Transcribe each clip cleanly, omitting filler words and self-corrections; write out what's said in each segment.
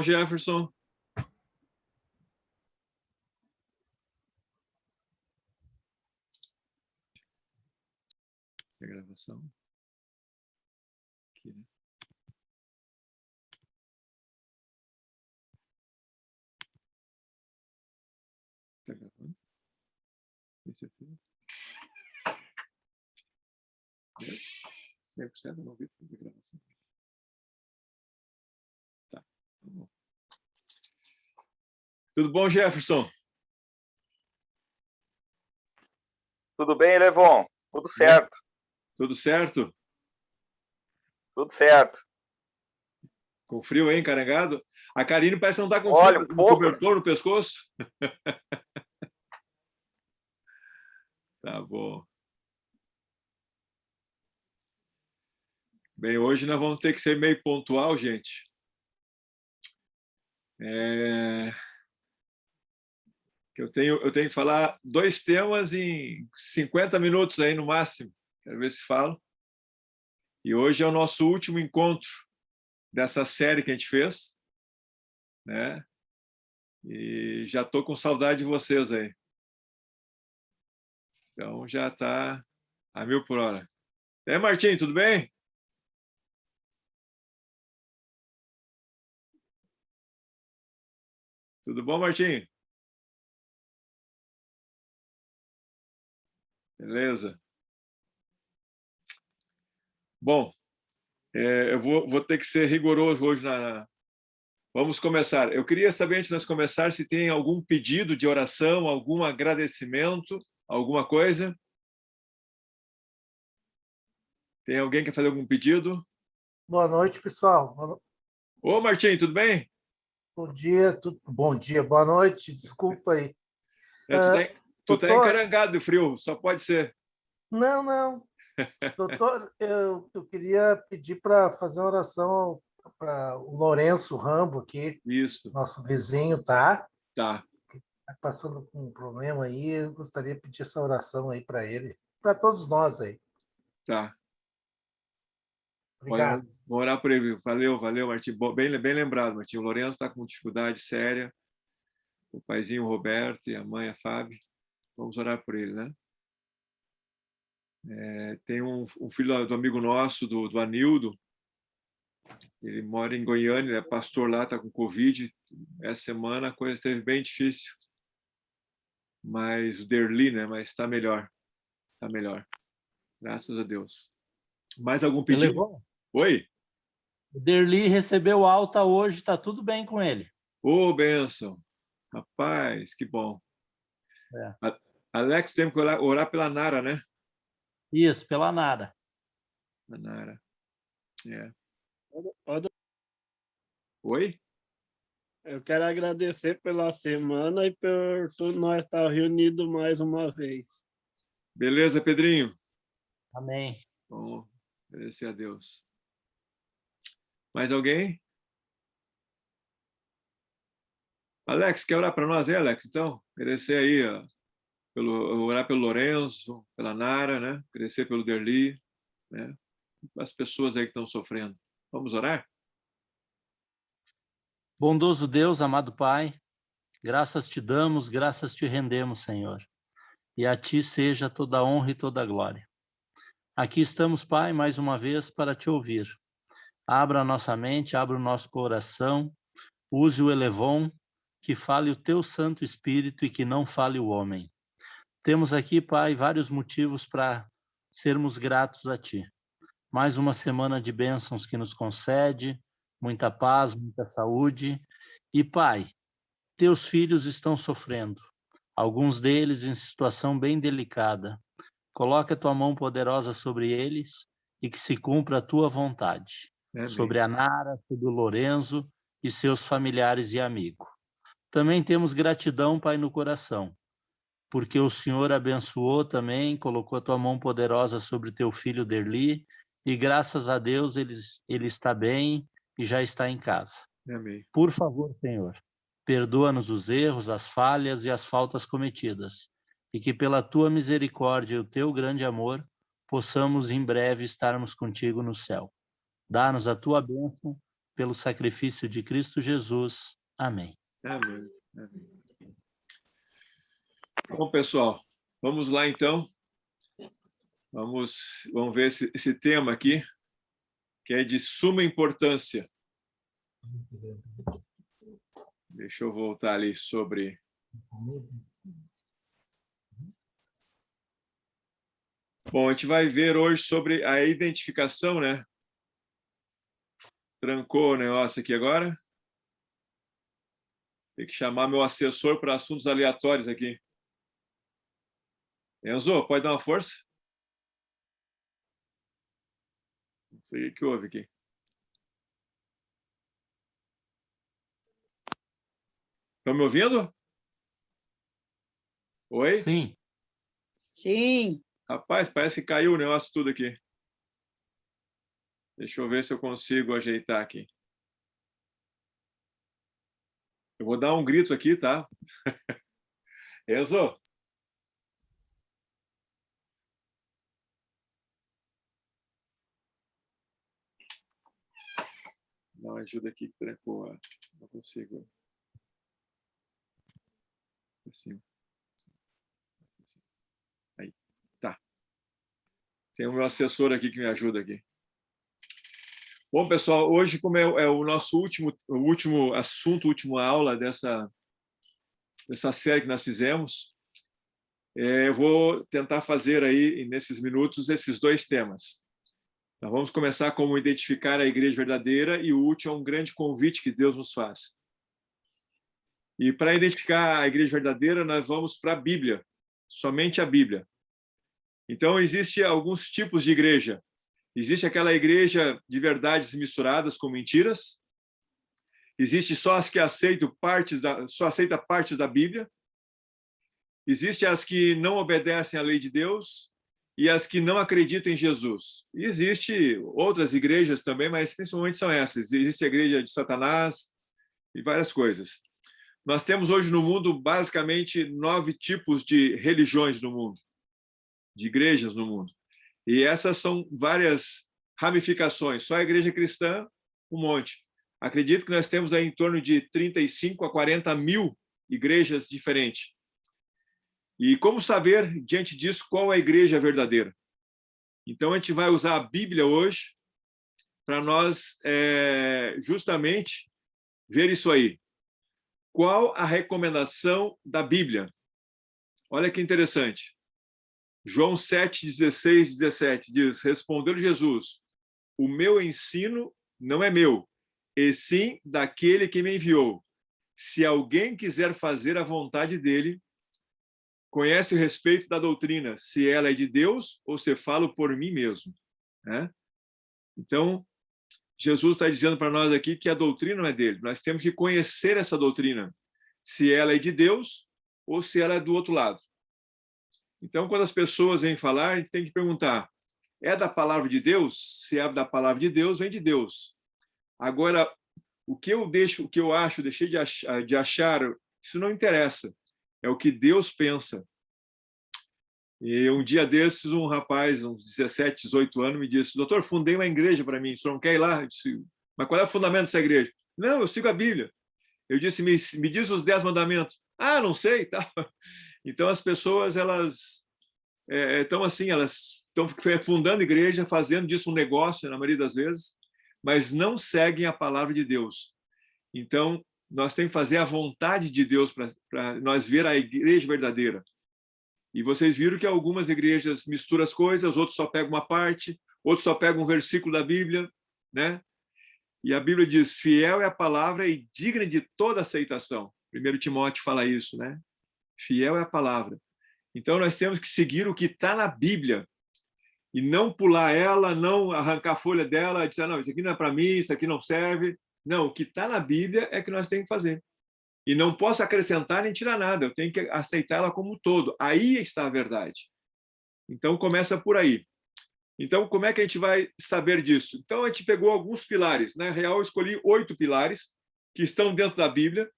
Jefferson? A gravação. Aqui, né? Tá gravando? Tem certeza? 100% não vi a gravação. Tá bom. Tudo bom, Jefferson? Tudo bem, Levon? Tudo certo. Tudo certo? Tudo certo. Com frio, hein, carregado? A Karine parece que não está com Olha, frio, um um pouco. cobertor no pescoço. Tá bom. Bem, hoje nós vamos ter que ser meio pontual, gente. Eu tenho que falar 2 temas em 50 minutos aí no máximo. Quero ver se falo. E hoje é o nosso último encontro dessa série que a gente fez, né? E já estou com saudade de vocês aí. Então já está a 1000 por hora. Martim, tudo bem? Tudo bom, Martim? Beleza. Bom, eu vou ter que ser rigoroso hoje. Vamos começar. Eu queria saber, antes de nós começar, se tem algum pedido de oração, algum agradecimento, alguma coisa. Tem alguém que quer fazer algum pedido? Boa noite, pessoal. Ô, Martim, tudo bem? Bom dia, bom dia, boa noite, desculpa aí. Tu tá encarangado de frio, só pode ser. Não. Doutor, eu queria pedir para fazer uma oração para o Lourenço Rambo aqui. Isso. Nosso vizinho, tá? Tá. Está passando com um problema aí, eu gostaria de pedir essa oração aí para ele, para todos nós aí. Tá. Obrigado. Vou orar por ele. Valeu, Martim. Bem lembrado, Martim. O Lourenço está com dificuldade séria. O paizinho, o Roberto, e a mãe, a Fábio. Vamos orar por ele, né? Tem um filho do amigo nosso, do Anildo. Ele mora em Goiânia, ele é pastor lá, está com Covid. Essa semana a coisa esteve bem difícil. Mas o Derli, né? Mas está melhor. Está melhor. Graças a Deus. Mais algum pedido? Oi? O Derli recebeu alta hoje, está tudo bem com ele. Ô, bênção. Rapaz, que bom. Alex, temos que orar pela Nara, né? Isso, pela Nara. A Nara. Oi? Eu quero agradecer pela semana e por nós estar reunidos mais uma vez. Beleza, Pedrinho? Amém. Bom, agradecer a Deus. Mais alguém? Alex, quer orar para nós aí, Alex? Então, agradecer aí, orar pelo Lourenço, pela Nara, né? Agradecer pelo Derli, né? As pessoas aí que estão sofrendo. Vamos orar? Bondoso Deus, amado Pai, graças te damos, graças te rendemos, Senhor. E a ti seja toda a honra e toda a glória. Aqui estamos, Pai, mais uma vez para te ouvir. Abra a nossa mente, abra o nosso coração, use o Elevon, que fale o teu Santo Espírito e que não fale o homem. Temos aqui, Pai, vários motivos para sermos gratos a ti. Mais uma semana de bênçãos que nos concede, muita paz, muita saúde. E, Pai, teus filhos estão sofrendo, alguns deles em situação bem delicada. Coloca a tua mão poderosa sobre eles e que se cumpra a tua vontade. Amém. Sobre a Nara, sobre o Lourenço e seus familiares e amigos. Também temos gratidão, Pai, no coração, porque o Senhor abençoou também, colocou a tua mão poderosa sobre teu filho Derli, e graças a Deus ele está bem e já está em casa. Amém. Por favor, Senhor, perdoa-nos os erros, as falhas e as faltas cometidas, e que pela tua misericórdia e o teu grande amor, possamos em breve estarmos contigo no céu. Dá-nos a tua bênção, pelo sacrifício de Cristo Jesus. Amém. Amém. Amém. Bom, pessoal, vamos lá então. Vamos ver esse tema aqui, que é de suma importância. Deixa eu voltar ali sobre... Bom, a gente vai ver hoje sobre a identificação, né? Trancou o negócio aqui agora. Tem que chamar meu assessor para assuntos aleatórios aqui. Enzo, pode dar uma força? Não sei o que houve aqui. Estão me ouvindo? Oi? Sim. Sim. Rapaz, parece que caiu o negócio tudo aqui. Deixa eu ver se eu consigo ajeitar aqui. Eu vou dar um grito aqui, tá? Enzo? Dá uma ajuda aqui que trancou. Não consigo. Assim. Aí, tá. Tem o meu assessor aqui que me ajuda aqui. Bom, pessoal, hoje, como é o nosso último assunto, última aula dessa série que nós fizemos, eu vou tentar fazer aí, nesses minutos, esses dois temas. Então, vamos começar como identificar a igreja verdadeira, e o último é um grande convite que Deus nos faz. E para identificar a igreja verdadeira, nós vamos para a Bíblia, somente a Bíblia. Então, existem alguns tipos de igreja. Existe aquela igreja de verdades misturadas com mentiras. Existe só as que só aceita partes da Bíblia. Existe as que não obedecem à lei de Deus e as que não acreditam em Jesus. E existe outras igrejas também, mas principalmente são essas. Existe a igreja de Satanás e várias coisas. Nós temos hoje no mundo basicamente 9 tipos de religiões no mundo, de igrejas no mundo. E essas são várias ramificações. Só a igreja cristã, um monte. Acredito que nós temos aí em torno de 35 a 40 mil igrejas diferentes. E como saber, diante disso, qual é a igreja verdadeira? Então, a gente vai usar a Bíblia hoje para nós justamente ver isso aí. Qual a recomendação da Bíblia? Olha que interessante. João 7, 16, 17 diz: respondeu Jesus, o meu ensino não é meu, e sim daquele que me enviou. Se alguém quiser fazer a vontade dele, conhece o respeito da doutrina, se ela é de Deus ou se falo por mim mesmo. Né? Então, Jesus está dizendo para nós aqui que a doutrina não é dele. Nós temos que conhecer essa doutrina, se ela é de Deus ou se ela é do outro lado. Então, quando as pessoas vêm falar, a gente tem que perguntar, é da palavra de Deus? Se é da palavra de Deus, vem de Deus. Agora, o que eu acho, deixei de achar, isso não interessa. É o que Deus pensa. E um dia desses, um rapaz, uns 17, 18 anos, me disse, doutor, fundei uma igreja para mim, o senhor não quer ir lá? Eu disse, mas qual é o fundamento dessa igreja? Não, eu sigo a Bíblia. Eu disse, me diz os 10 mandamentos. Ah, não sei, tá. Então, as pessoas, elas estão assim, elas estão fundando igreja, fazendo disso um negócio, na maioria das vezes, mas não seguem a palavra de Deus. Então, nós temos que fazer a vontade de Deus para nós ver a igreja verdadeira. E vocês viram que algumas igrejas misturam as coisas, outros só pegam uma parte, outros só pegam um versículo da Bíblia, né? E a Bíblia diz, fiel é a palavra e digna de toda aceitação. 1 Timóteo fala isso, né? Fiel é a palavra. Então, nós temos que seguir o que está na Bíblia e não pular ela, não arrancar a folha dela e dizer, não, isso aqui não é para mim, isso aqui não serve. Não, o que está na Bíblia é que nós temos que fazer. E não posso acrescentar nem tirar nada, eu tenho que aceitar ela como um todo. Aí está a verdade. Então, começa por aí. Então, como é que a gente vai saber disso? Então, a gente pegou alguns pilares. Na real, eu escolhi 8 pilares que estão dentro da Bíblia,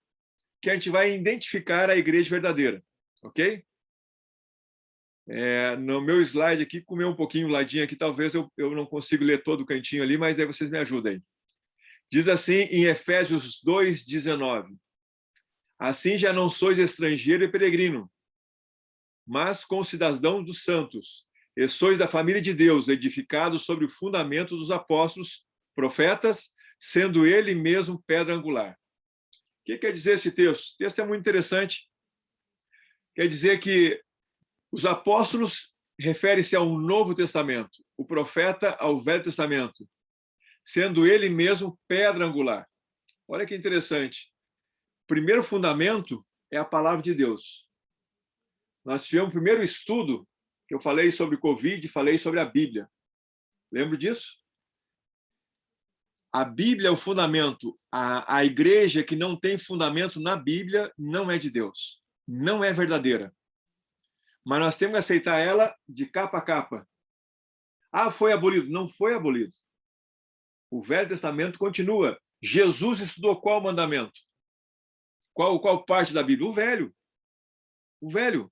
que a gente vai identificar a igreja verdadeira. Ok? No meu slide aqui, comeu um pouquinho o ladinho aqui, talvez eu não consiga ler todo o cantinho ali, mas daí vocês me ajudem. Diz assim em Efésios 2:19: assim já não sois estrangeiro e peregrino, mas concidadãos dos santos, e sois da família de Deus, edificados sobre o fundamento dos apóstolos, profetas, sendo ele mesmo pedra angular. O que quer dizer esse texto? O texto é muito interessante. Quer dizer que os apóstolos refere-se ao Novo Testamento, o profeta ao Velho Testamento, sendo ele mesmo pedra angular. Olha que interessante. O primeiro fundamento é a palavra de Deus. Nós tivemos o primeiro estudo, que eu falei sobre Covid, falei sobre a Bíblia. Lembra disso? A Bíblia é o fundamento. A igreja que não tem fundamento na Bíblia não é de Deus. Não é verdadeira. Mas nós temos que aceitar ela de capa a capa. Ah, foi abolido. Não foi abolido. O Velho Testamento continua. Jesus estudou qual mandamento? Qual parte da Bíblia? O Velho. O Velho.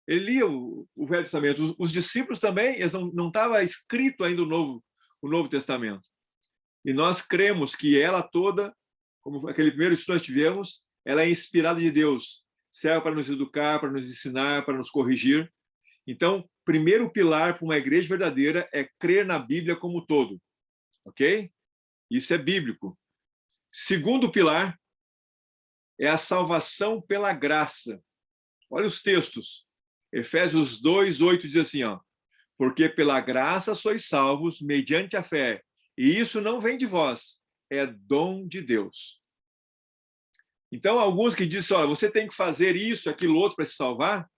Ele lia o Velho Testamento. Os discípulos também, eles não estava escrito ainda o Novo Testamento. E nós cremos que ela toda, como aquele primeiro estudo que nós tivemos, ela é inspirada de Deus. Serve para nos educar, para nos ensinar, para nos corrigir. Então, primeiro pilar para uma igreja verdadeira é crer na Bíblia como um todo. Ok? Isso é bíblico. Segundo pilar é a salvação pela graça. Olha os textos. Efésios 2:8 diz assim, ó: porque pela graça sois salvos mediante a fé, e isso não vem de vós, é dom de Deus. Então, alguns que dizem, olha, você tem que fazer isso, aquilo, outro para se salvar,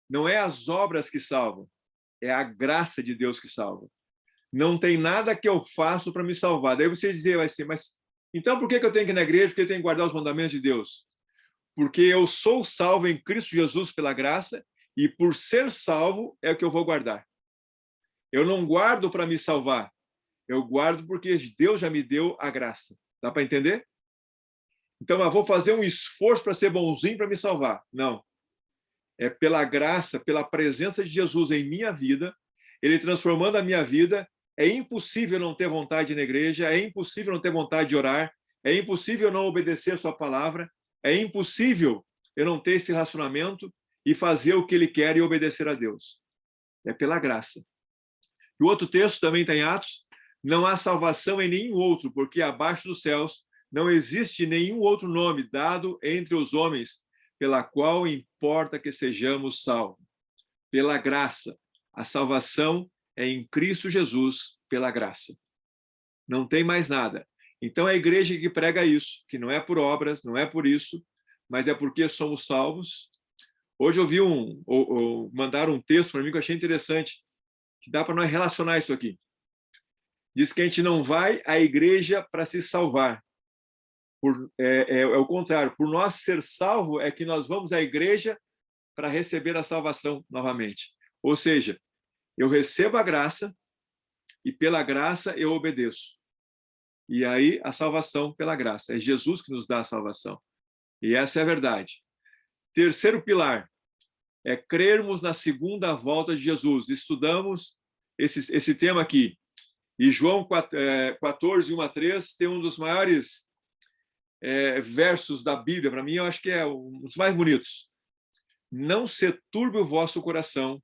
não é as obras que salvam, é a graça de Deus que salva. Não tem nada que eu faço para me salvar. Daí você dizer, vai ser, mas então por que eu tenho que ir na igreja? Porque eu tenho que guardar os mandamentos de Deus? Porque eu sou salvo em Cristo Jesus pela graça, e por ser salvo é o que eu vou guardar. Eu não guardo para me salvar, eu guardo porque Deus já me deu a graça. Dá para entender? Então, eu vou fazer um esforço para ser bonzinho para me salvar. Não. É pela graça, pela presença de Jesus em minha vida, ele transformando a minha vida. É impossível não ter vontade de ir na igreja, é impossível não ter vontade de orar, é impossível não obedecer a sua palavra, é impossível eu não ter esse relacionamento e fazer o que ele quer e obedecer a Deus. É pela graça. E o outro texto também está em Atos: não há salvação em nenhum outro, porque abaixo dos céus não existe nenhum outro nome dado entre os homens pela qual importa que sejamos salvos. Pela graça. A salvação é em Cristo Jesus, pela graça. Não tem mais nada. Então, é a igreja que prega isso, que não é por obras, não é por isso, mas é porque somos salvos. Hoje eu vi mandaram um texto para mim que eu achei interessante, que dá para nós relacionar isso aqui. Diz que a gente não vai à igreja para se salvar. É o contrário. Por nós ser salvo é que nós vamos à igreja para receber a salvação novamente. Ou seja, eu recebo a graça e pela graça eu obedeço. E aí a salvação pela graça. É Jesus que nos dá a salvação. E essa é a verdade. Terceiro pilar é crermos na segunda volta de Jesus. Estudamos esse tema aqui. E João 14, 1-3 tem um dos maiores versos da Bíblia. Para mim, eu acho que é um dos mais bonitos. Não se turbe o vosso coração.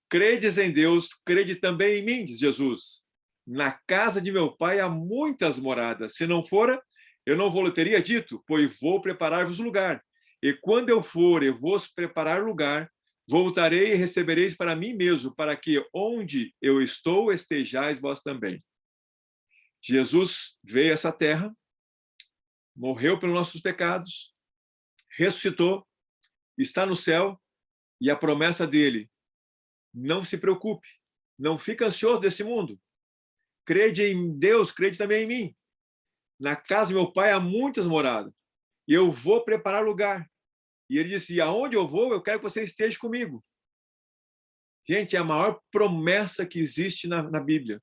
Credes em Deus, crede também em mim, diz Jesus. Na casa de meu pai há muitas moradas. Se não fora, eu não vou lhe teria dito, pois vou preparar-vos lugar. E quando eu for e vos preparar lugar, voltarei e recebereis para mim mesmo, para que onde eu estou estejais vós também. Jesus veio a essa terra, morreu pelos nossos pecados, ressuscitou, está no céu, e a promessa dele: não se preocupe, não fique ansioso desse mundo. Crede em Deus, crede também em mim. Na casa do meu pai há muitas moradas, e eu vou preparar lugar. E ele disse: e aonde eu vou, eu quero que você esteja comigo. Gente, é a maior promessa que existe na Bíblia.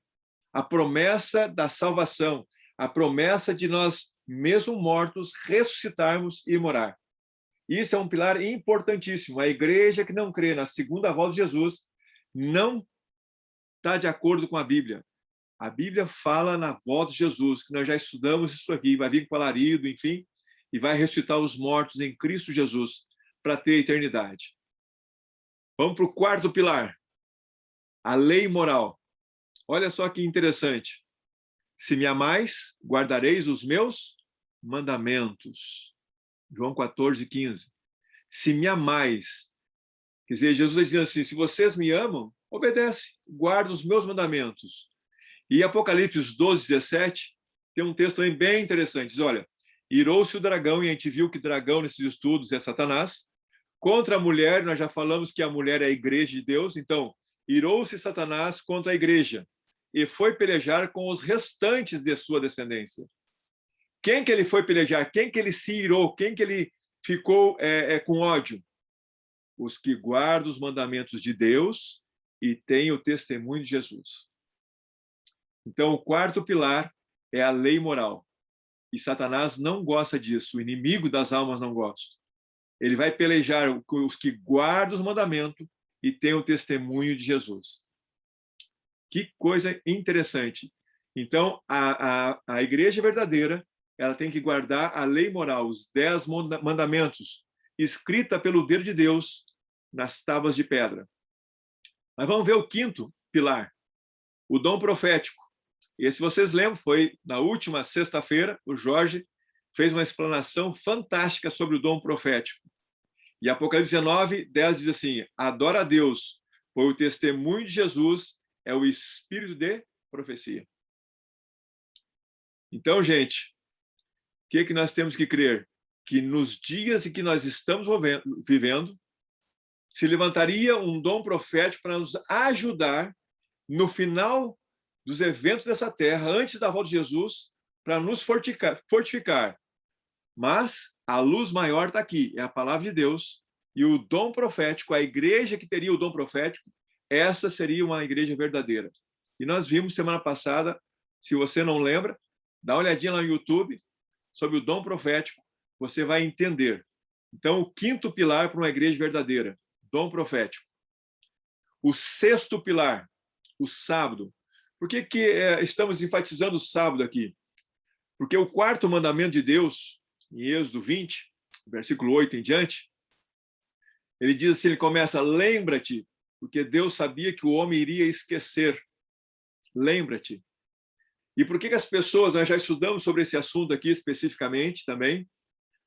A promessa da salvação, a promessa de nós, mesmo mortos, ressuscitarmos e morar. Isso é um pilar importantíssimo. A igreja que não crê na segunda volta de Jesus não está de acordo com a Bíblia. A Bíblia fala na volta de Jesus, que nós já estudamos isso aqui, vai vir com alarido, enfim, e vai ressuscitar os mortos em Cristo Jesus para ter a eternidade. Vamos para o quarto pilar, a lei moral. Olha só que interessante. Se me amais, guardareis os meus mandamentos. João 14:15. Se me amais, quer dizer, Jesus diz assim, se vocês me amam, obedece, guarda os meus mandamentos. E Apocalipse 12:17 tem um texto também bem interessante. Diz, olha, irou-se o dragão, e a gente viu que dragão nesses estudos é Satanás. Contra a mulher, nós já falamos que a mulher é a igreja de Deus, então, irou-se Satanás contra a igreja e foi pelejar com os restantes de sua descendência. Quem que ele foi pelejar? Quem que ele se irou? Quem que ele ficou com ódio? Os que guardam os mandamentos de Deus e têm o testemunho de Jesus. Então, o quarto pilar é a lei moral. E Satanás não gosta disso, o inimigo das almas não gosta. Ele vai pelejar com os que guardam os mandamentos e têm o testemunho de Jesus. Que coisa interessante. Então, a igreja verdadeira, ela tem que guardar a lei moral, os 10 mandamentos, escrita pelo dedo de Deus nas tábuas de pedra. Mas vamos ver o quinto pilar, o dom profético. E se vocês lembram, foi na última sexta-feira, o Jorge fez uma explanação fantástica sobre o dom profético. E Apocalipse 19:10 diz assim, adora a Deus, pois o testemunho de Jesus é o espírito de profecia. Então, gente, o que nós temos que crer? Que nos dias em que nós estamos vivendo, se levantaria um dom profético para nos ajudar no final dos eventos dessa terra, antes da volta de Jesus, para nos fortificar. Mas a luz maior está aqui, é a palavra de Deus, e o dom profético, a igreja que teria o dom profético, essa seria uma igreja verdadeira. E nós vimos semana passada, se você não lembra, dá uma olhadinha lá no YouTube, sobre o dom profético, você vai entender. Então, o quinto pilar para uma igreja verdadeira, dom profético. O sexto pilar, o sábado. Por que estamos enfatizando o sábado aqui? Porque o quarto mandamento de Deus, em Êxodo 20, versículo 8 em diante, ele diz assim, ele começa, lembra-te, porque Deus sabia que o homem iria esquecer. Lembra-te. E por que as pessoas, nós já estudamos sobre esse assunto aqui especificamente também,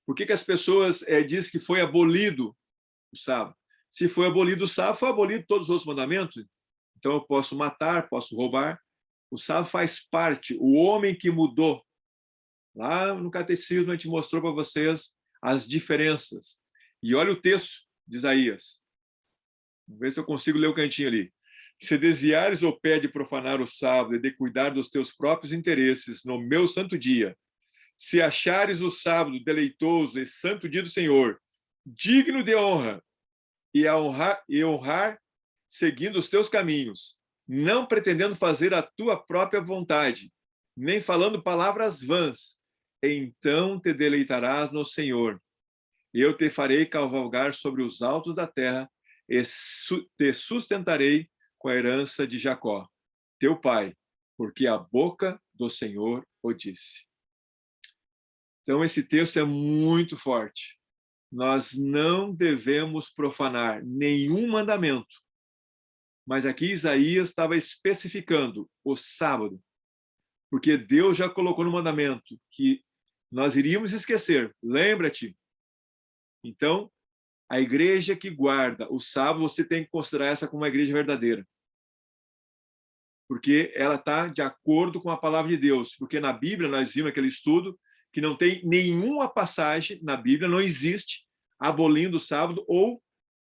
por que as pessoas dizem que foi abolido o sábado? Se foi abolido o sábado, foi abolido todos os outros mandamentos. Então, eu posso matar, posso roubar. O sábado faz parte. O homem que mudou. Lá no catecismo, a gente mostrou para vocês as diferenças. E olha o texto de Isaías. Vamos ver se eu consigo ler o cantinho ali. Se desviares o pé de profanar o sábado e de cuidar dos teus próprios interesses no meu santo dia, se achares o sábado deleitoso e santo dia do Senhor, digno de honra, e honrar seguindo os teus caminhos, não pretendendo fazer a tua própria vontade, nem falando palavras vãs, então te deleitarás no Senhor. Eu te farei cavalgar sobre os altos da terra e te sustentarei com a herança de Jacó, teu pai, porque a boca do Senhor o disse. Então, esse texto é muito forte. Nós não devemos profanar nenhum mandamento. Mas aqui Isaías estava especificando o sábado, porque Deus já colocou no mandamento que nós iríamos esquecer. Lembra-te. Então, a igreja que guarda o sábado, você tem que considerar essa como uma igreja verdadeira. Porque ela está de acordo com a palavra de Deus. Porque na Bíblia, nós vimos aquele estudo, que não tem nenhuma passagem na Bíblia, não existe abolindo o sábado ou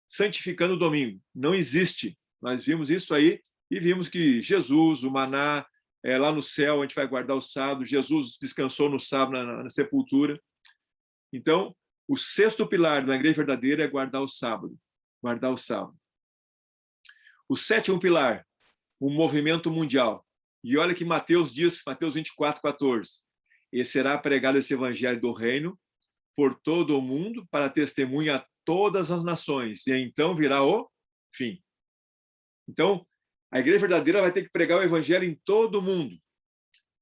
santificando o domingo. Não existe. Nós vimos isso aí e vimos que Jesus, o maná, lá no céu, a gente vai guardar o sábado, Jesus descansou no sábado na sepultura. Então, o sexto pilar da igreja verdadeira é guardar o sábado. Guardar o sábado. O sétimo pilar, o movimento mundial. E olha que Mateus diz, Mateus 24:14. E será pregado esse evangelho do reino por todo o mundo para testemunha a todas as nações. E então virá o fim. Então, A igreja verdadeira vai ter que pregar o evangelho em todo o mundo.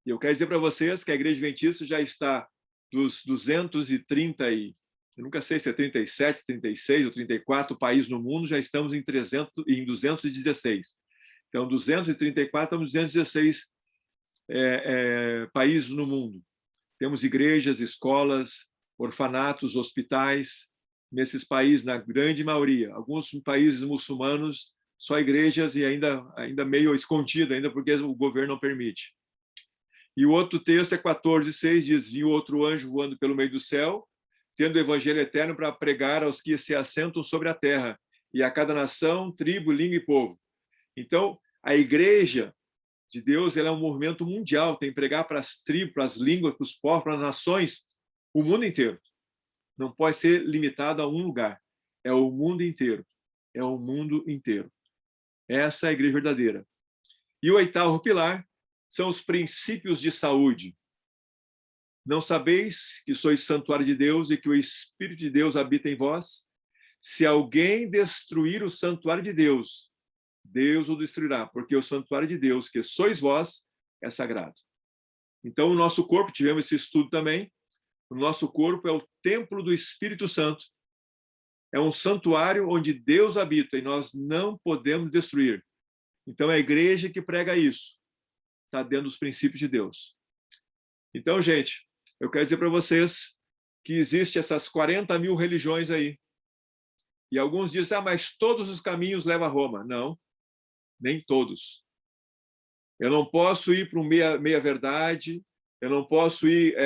E eu quero dizer para vocês que a igreja adventista já está dos 230 eu nunca sei se é 37, 36 ou 34 países no mundo, já estamos em 216. Então, 234, estamos em 216 países no mundo. Temos igrejas, escolas, orfanatos, hospitais, nesses países, na grande maioria. Alguns países muçulmanos, só igrejas e ainda meio escondido, ainda porque o governo não permite. E o outro texto é 14:6, diz: viu outro anjo voando pelo meio do céu, tendo o evangelho eterno para pregar aos que se assentam sobre a terra, e a cada nação, tribo, língua e povo. Então, a igreja de Deus, ela é um movimento mundial, tem que pregar para as tribos, para as línguas, para os povos, para as nações, o mundo inteiro. Não pode ser limitado a um lugar. É o mundo inteiro. É o mundo inteiro. Essa é a igreja verdadeira. E o 8º pilar são os princípios de saúde. Não sabeis que sois santuário de Deus e que o Espírito de Deus habita em vós? Se alguém destruir o santuário de Deus, Deus o destruirá, porque o santuário de Deus, que sois vós, é sagrado. Então, o nosso corpo, tivemos esse estudo também, o nosso corpo é o templo do Espírito Santo. É um santuário onde Deus habita e nós não podemos destruir. Então, é a igreja que prega isso. Está dentro dos princípios de Deus. Então, gente, eu quero dizer para vocês que existem essas 40 mil religiões aí. E alguns dizem, mas todos os caminhos levam a Roma. Não, nem todos. Eu não posso ir para um meia-verdade, eu não posso ir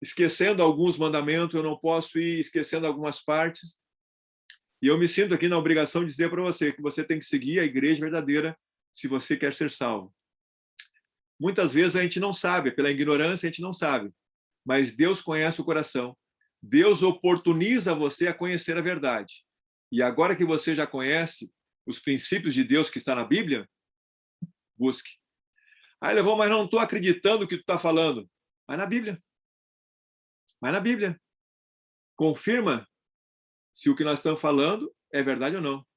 esquecendo alguns mandamentos, eu não posso ir esquecendo algumas partes. E eu me sinto aqui na obrigação de dizer para você que você tem que seguir a igreja verdadeira se você quer ser salvo. Muitas vezes a gente não sabe, pela ignorância a gente não sabe, mas Deus conhece o coração. Deus oportuniza você a conhecer a verdade. E agora que você já conhece os princípios de Deus que está na Bíblia, busque. Levou, mas não estou acreditando no que tu está falando. Vai na Bíblia. Vai na Bíblia. Confirma se o que nós estamos falando é verdade ou não.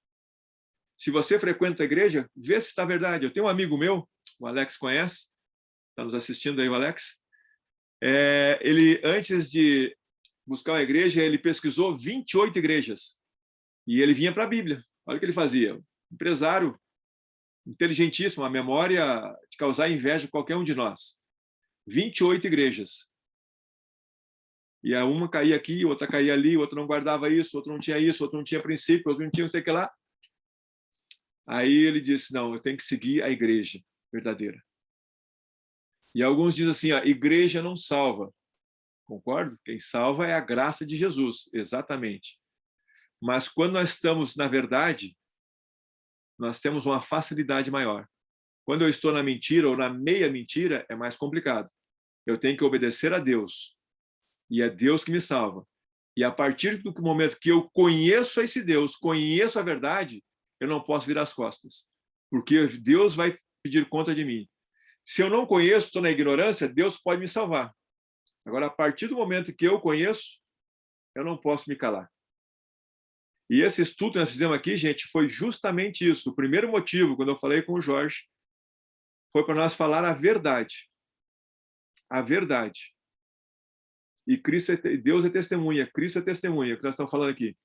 Se você frequenta a igreja, vê se está verdade. Eu tenho um amigo meu, o Alex conhece, está nos assistindo aí o Alex. Ele, antes de buscar uma igreja, ele pesquisou 28 igrejas. E ele vinha para a Bíblia. Olha o que ele fazia. Empresário, inteligentíssimo, a memória de causar inveja a qualquer um de nós. 28 igrejas. E uma caía aqui, outra caía ali, outra não guardava isso, outra não tinha isso, outra não tinha princípio, outra não tinha não sei o que lá. Aí ele disse, não, eu tenho que seguir a igreja verdadeira. E alguns dizem assim, a igreja não salva. Concordo? Quem salva é a graça de Jesus, exatamente. Mas quando nós estamos na verdade, nós temos uma facilidade maior. Quando eu estou na mentira ou na meia mentira, é mais complicado. Eu tenho que obedecer a Deus. E é Deus que me salva. E a partir do momento que eu conheço esse Deus, conheço a verdade, eu não posso virar as costas. Porque Deus vai pedir conta de mim. Se eu não conheço, estou na ignorância, Deus pode me salvar. Agora, a partir do momento que eu conheço, eu não posso me calar. E esse estudo que nós fizemos aqui, gente, foi justamente isso. O primeiro motivo, quando eu falei com o Jorge, foi para nós falar a verdade. A verdade. E Deus é testemunha, Cristo é testemunha, que nós estamos falando aqui.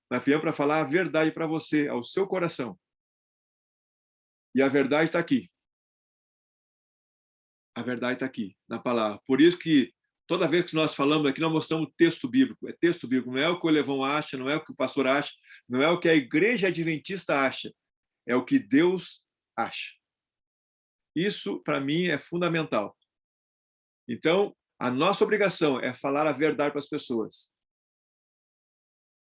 Nós viemos para falar a verdade para você, ao seu coração. E a verdade está aqui. A verdade está aqui, na palavra. Por isso que toda vez que nós falamos aqui, nós mostramos texto bíblico. É texto bíblico, não é o que o Levão acha, não é o que o pastor acha, não é o que a igreja adventista acha, é o que Deus acha. Isso, para mim, é fundamental. Então, a nossa obrigação é falar a verdade para as pessoas.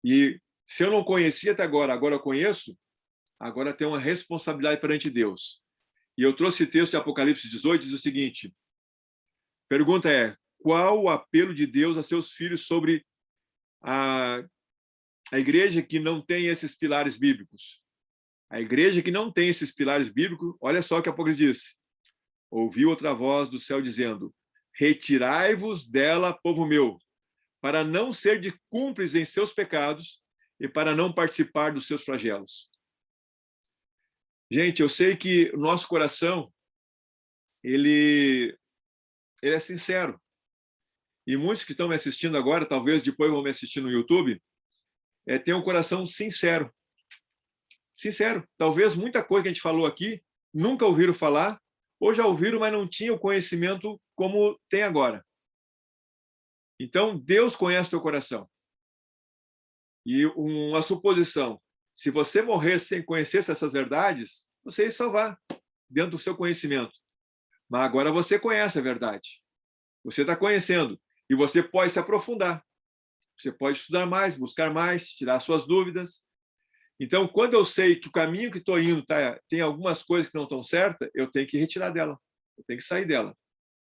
E se eu não conhecia até agora eu conheço, agora tenho uma responsabilidade perante Deus. E eu trouxe o texto de Apocalipse 18, diz o seguinte, pergunta é, qual o apelo de Deus a seus filhos sobre a igreja que não tem esses pilares bíblicos? A igreja que não tem esses pilares bíblicos, olha só o que Apocalipse diz. Ouvi outra voz do céu dizendo, retirai-vos dela, povo meu, para não ser de cúmplices em seus pecados e para não participar dos seus flagelos. Gente, eu sei que o nosso coração, ele é sincero. E muitos que estão me assistindo agora, talvez depois vão me assistir no YouTube, têm um coração sincero. Sincero. Talvez muita coisa que a gente falou aqui, nunca ouviram falar, ou já ouviram, mas não tinham o conhecimento como tem agora. Então, Deus conhece o teu coração. E uma suposição, se você morresse sem conhecer essas verdades, você ia salvar dentro do seu conhecimento. Mas agora você conhece a verdade. Você está conhecendo. E você pode se aprofundar. Você pode estudar mais, buscar mais, tirar suas dúvidas. Então, quando eu sei que o caminho que estou indo tem algumas coisas que não estão certas, eu tenho que retirar dela. Eu tenho que sair dela.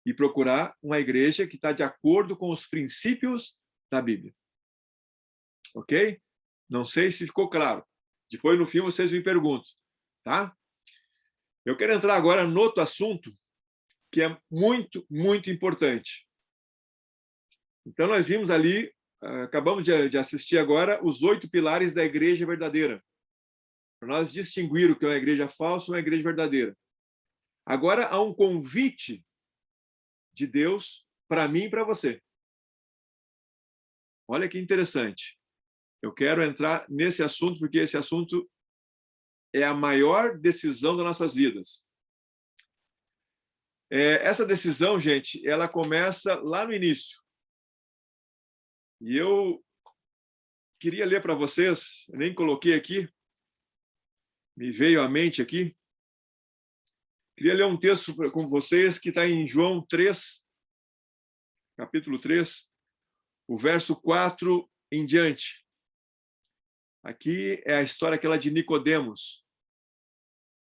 E procurar uma igreja que está de acordo com os princípios da Bíblia. Ok? Não sei se ficou claro. Depois, no fim, vocês me perguntam. Tá? Eu quero entrar agora no outro assunto, que é muito, muito importante. Então, nós vimos ali, acabamos de assistir agora, os 8 pilares da igreja verdadeira. Para nós distinguir o que é uma igreja falsa e uma igreja verdadeira. Agora, há um convite de Deus para mim e para você. Olha que interessante. Eu quero entrar nesse assunto, porque esse assunto é a maior decisão das nossas vidas. Essa decisão, gente, ela começa lá no início. E eu queria ler para vocês, eu nem coloquei aqui, me veio à mente aqui. Queria ler um texto com vocês que está em João 3, capítulo 3, o verso 4 em diante. Aqui é a história aquela de Nicodemos.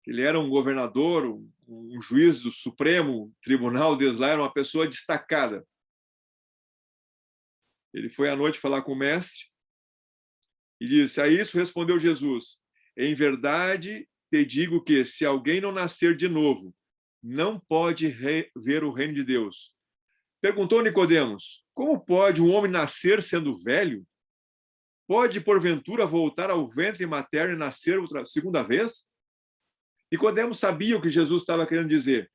Ele era um governador, um juiz do Supremo Tribunal deles lá, era uma pessoa destacada. Ele foi à noite falar com o mestre e disse: a isso respondeu Jesus: em verdade te digo que, se alguém não nascer de novo, não pode ver o reino de Deus. Perguntou Nicodemos: como pode um homem nascer sendo velho? Pode, porventura, voltar ao ventre materno e nascer outra segunda vez? Nicodemos sabia o que Jesus estava querendo dizer.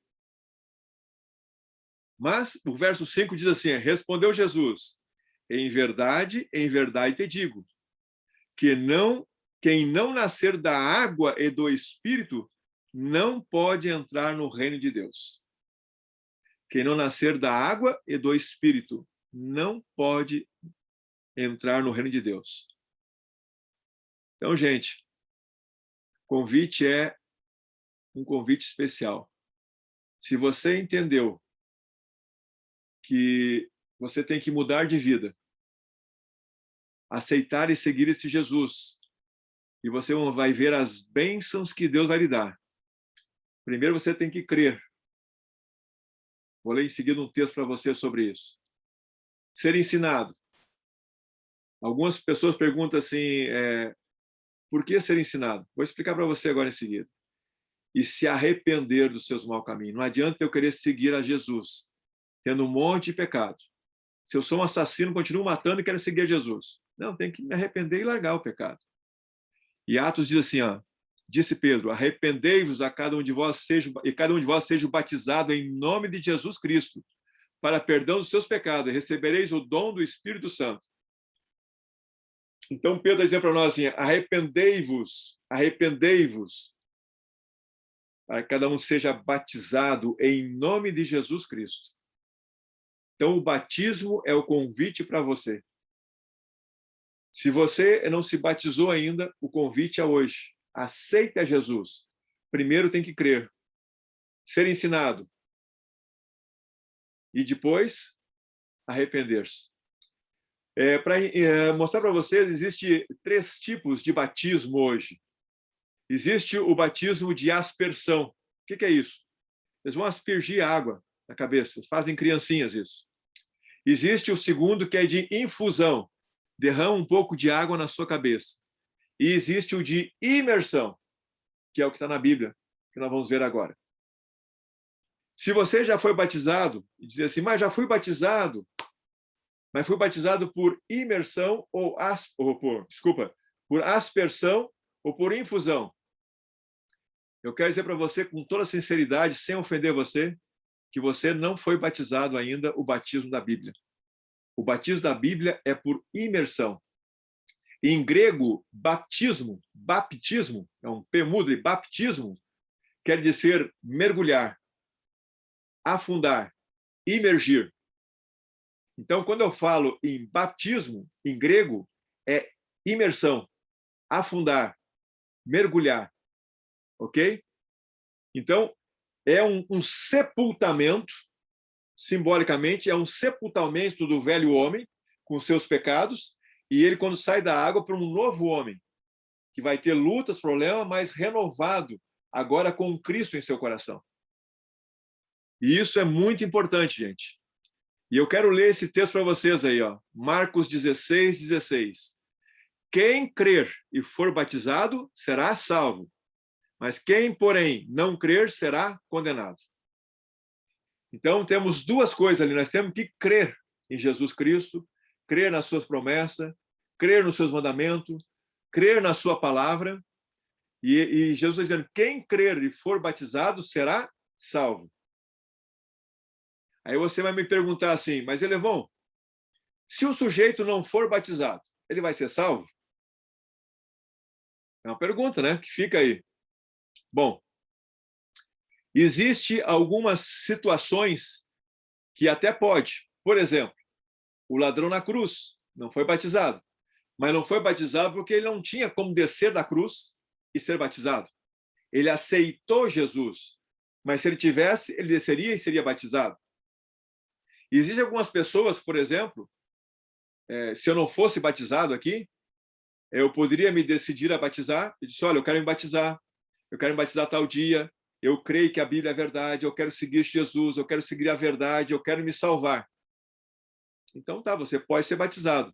Mas o verso 5 diz assim: respondeu Jesus: em verdade te digo, que quem não nascer da água e do Espírito não pode entrar no reino de Deus. Quem não nascer da água e do Espírito não pode entrar no reino de Deus. Então, gente, o convite é um convite especial. Se você entendeu que você tem que mudar de vida, aceitar e seguir esse Jesus, e você vai ver as bênçãos que Deus vai lhe dar. Primeiro você tem que crer. Vou ler em seguida um texto para você sobre isso. Ser ensinado. Algumas pessoas perguntam assim, por que ser ensinado? Vou explicar para você agora em seguida. E se arrepender dos seus maus caminhos. Não adianta eu querer seguir a Jesus, tendo um monte de pecado. Se eu sou um assassino, continuo matando e quero seguir a Jesus. Não, tem que me arrepender e largar o pecado. E Atos diz assim, disse Pedro: arrependei-vos e cada um de vós seja batizado em nome de Jesus Cristo, para perdão dos seus pecados, e recebereis o dom do Espírito Santo. Então Pedro diz para nós assim: arrependei-vos, para que cada um seja batizado em nome de Jesus Cristo. Então o batismo é o convite para você. Se você não se batizou ainda, o convite é hoje. Aceite a Jesus. Primeiro tem que crer, ser ensinado e depois arrepender-se. Para mostrar para vocês, existe 3 tipos de batismo hoje. Existe o batismo de aspersão. O que é isso? Eles vão aspergir água na cabeça, fazem criancinhas isso. Existe o segundo, que é de infusão. Derrama um pouco de água na sua cabeça. E existe o de imersão, que é o que está na Bíblia, que nós vamos ver agora. Se você já foi batizado, e dizer assim, mas já fui batizado, mas fui batizado por imersão por aspersão ou por infusão. Eu quero dizer para você, com toda sinceridade, sem ofender você, que você não foi batizado ainda o batismo da Bíblia. O batismo da Bíblia é por imersão. Em grego, baptismo, é um P mudo, baptismo, quer dizer mergulhar, afundar, imergir. Então, quando eu falo em batismo, em grego, é imersão, afundar, mergulhar, ok? Então, é um sepultamento, simbolicamente, é um sepultamento do velho homem com seus pecados, e ele, quando sai da água, para um novo homem, que vai ter lutas, problemas, mas renovado, agora com Cristo em seu coração. E isso é muito importante, gente. E eu quero ler esse texto para vocês aí, ó. Marcos 16, 16. Quem crer e for batizado será salvo, mas quem, porém, não crer será condenado. Então, temos duas coisas ali. Nós temos que crer em Jesus Cristo, crer nas suas promessas, crer nos seus mandamentos, crer na sua palavra. E Jesus está dizendo, quem crer e for batizado será salvo. Aí você vai me perguntar assim, mas Elevon, se o sujeito não for batizado, ele vai ser salvo? É uma pergunta, né? Que fica aí. Bom, existe algumas situações que até pode. Por exemplo, o ladrão na cruz não foi batizado, mas não foi batizado porque ele não tinha como descer da cruz e ser batizado. Ele aceitou Jesus, mas se ele tivesse, ele desceria e seria batizado. Existem algumas pessoas, por exemplo, se eu não fosse batizado aqui, eu poderia me decidir a batizar e disse, olha, eu quero me batizar tal dia, eu creio que a Bíblia é verdade, eu quero seguir Jesus, eu quero seguir a verdade, eu quero me salvar. Então tá, você pode ser batizado.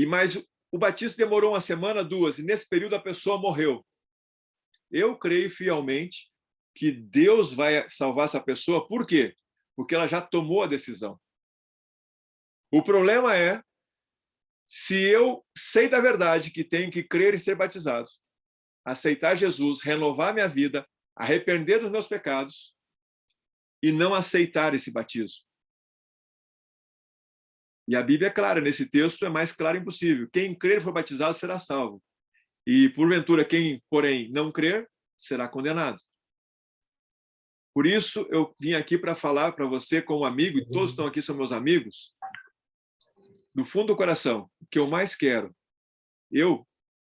Mas o batismo demorou uma semana, duas, e nesse período a pessoa morreu. Eu creio fielmente que Deus vai salvar essa pessoa, por quê? Porque ela já tomou a decisão. O problema é se eu sei da verdade que tenho que crer e ser batizado, aceitar Jesus, renovar minha vida, arrepender dos meus pecados e não aceitar esse batismo. E a Bíblia é clara, nesse texto é mais claro impossível. Quem crer e for batizado será salvo. E, porventura, quem, porém, não crer, será condenado. Por isso, eu vim aqui para falar para você como amigo, e todos estão aqui são meus amigos, do fundo do coração, o que eu mais quero, eu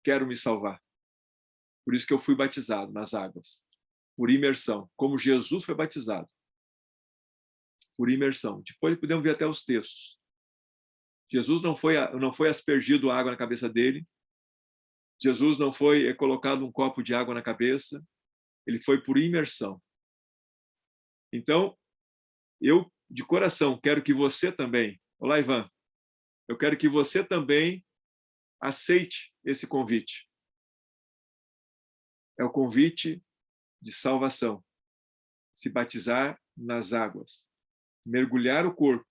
quero me salvar. Por isso que eu fui batizado nas águas, por imersão, como Jesus foi batizado, por imersão. Depois podemos ver até os textos. Jesus não foi aspergido água na cabeça dele, Jesus não foi colocado um copo de água na cabeça, ele foi por imersão. Então, eu, de coração, quero que você também, olá, Ivan, eu quero que você também aceite esse convite. É o convite de salvação. Se batizar nas águas. Mergulhar o corpo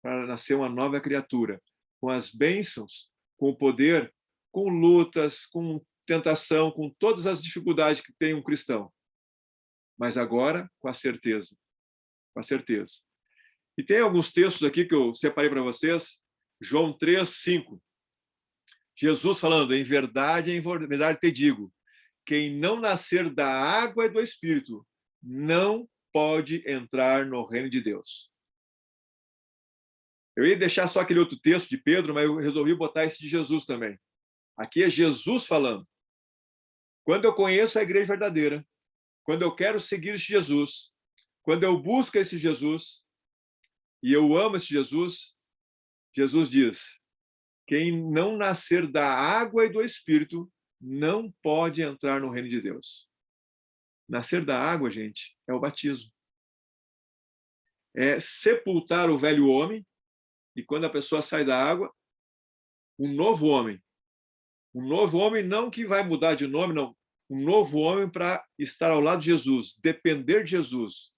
para nascer uma nova criatura. Com as bênçãos, com o poder, com lutas, com tentação, com todas as dificuldades que tem um cristão. Mas agora, com a certeza. Com a certeza. E tem alguns textos aqui que eu separei para vocês. João 3, 5. Jesus falando, em verdade te digo, quem não nascer da água e do Espírito não pode entrar no reino de Deus. Eu ia deixar só aquele outro texto de Pedro, mas eu resolvi botar esse de Jesus também. Aqui é Jesus falando. Quando eu conheço a igreja verdadeira, quando eu quero seguir esse Jesus, quando eu busco esse Jesus, e eu amo esse Jesus, Jesus diz, quem não nascer da água e do Espírito não pode entrar no reino de Deus. Nascer da água, gente, é o batismo. É sepultar o velho homem, e quando a pessoa sai da água, um novo homem. Um novo homem não que vai mudar de nome, não. Um novo homem para estar ao lado de Jesus, depender de Jesus.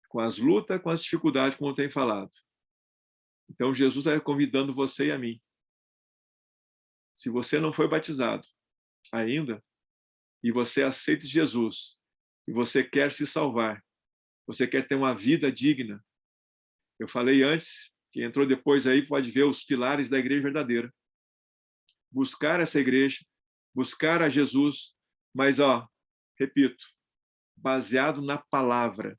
Com as lutas, com as dificuldades, como eu tenho falado. Então, Jesus está convidando você e a mim. Se você não foi batizado ainda, e você aceita Jesus, e você quer se salvar, você quer ter uma vida digna. Eu falei antes, quem entrou depois aí pode ver os pilares da igreja verdadeira. Buscar essa igreja, buscar a Jesus, mas, repito, baseado na palavra.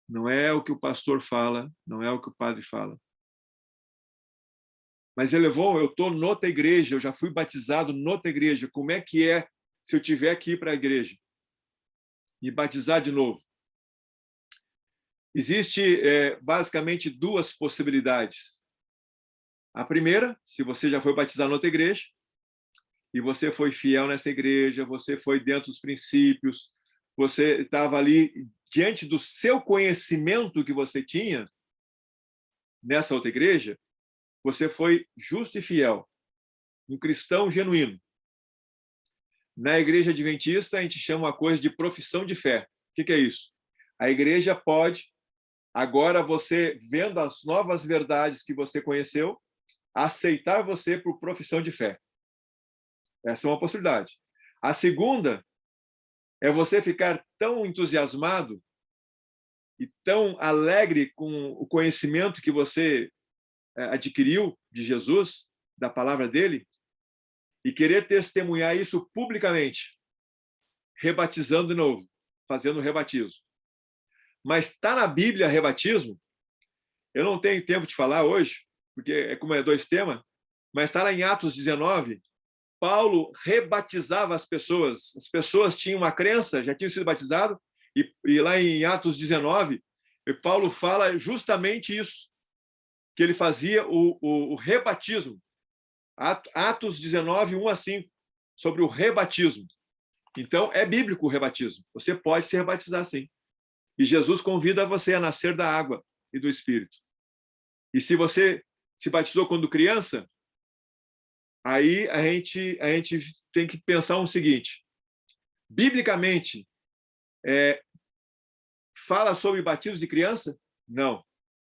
Não é o que o pastor fala, não é o que o padre fala. Mas Elevon, eu estou noutra igreja, eu já fui batizado noutra igreja. Como é que é se eu tiver que ir para a igreja e batizar de novo? Existe basicamente duas possibilidades. A primeira, se você já foi batizado noutra igreja e você foi fiel nessa igreja, você foi dentro dos princípios, você estava ali diante do seu conhecimento que você tinha nessa outra igreja, você foi justo e fiel, um cristão genuíno. Na igreja adventista, a gente chama uma coisa de profissão de fé. O que é isso? A igreja pode, agora você, vendo as novas verdades que você conheceu, aceitar você por profissão de fé. Essa é uma possibilidade. A segunda é você ficar tão entusiasmado e tão alegre com o conhecimento que você adquiriu de Jesus, da palavra dele, e querer testemunhar isso publicamente, rebatizando de novo, fazendo o rebatismo. Mas está na Bíblia rebatismo? Eu não tenho tempo de falar hoje, porque como é dois temas, mas está lá em Atos 19, Paulo rebatizava as pessoas tinham uma crença, já tinham sido batizados, e lá em Atos 19, Paulo fala justamente isso, que ele fazia o rebatismo. Atos 19, 1 a 5, sobre o rebatismo. Então, é bíblico o rebatismo. Você pode se rebatizar, sim. E Jesus convida você a nascer da água e do Espírito. E se você se batizou quando criança, aí a gente tem que pensar o seguinte. Biblicamente, fala sobre batismo de criança? Não.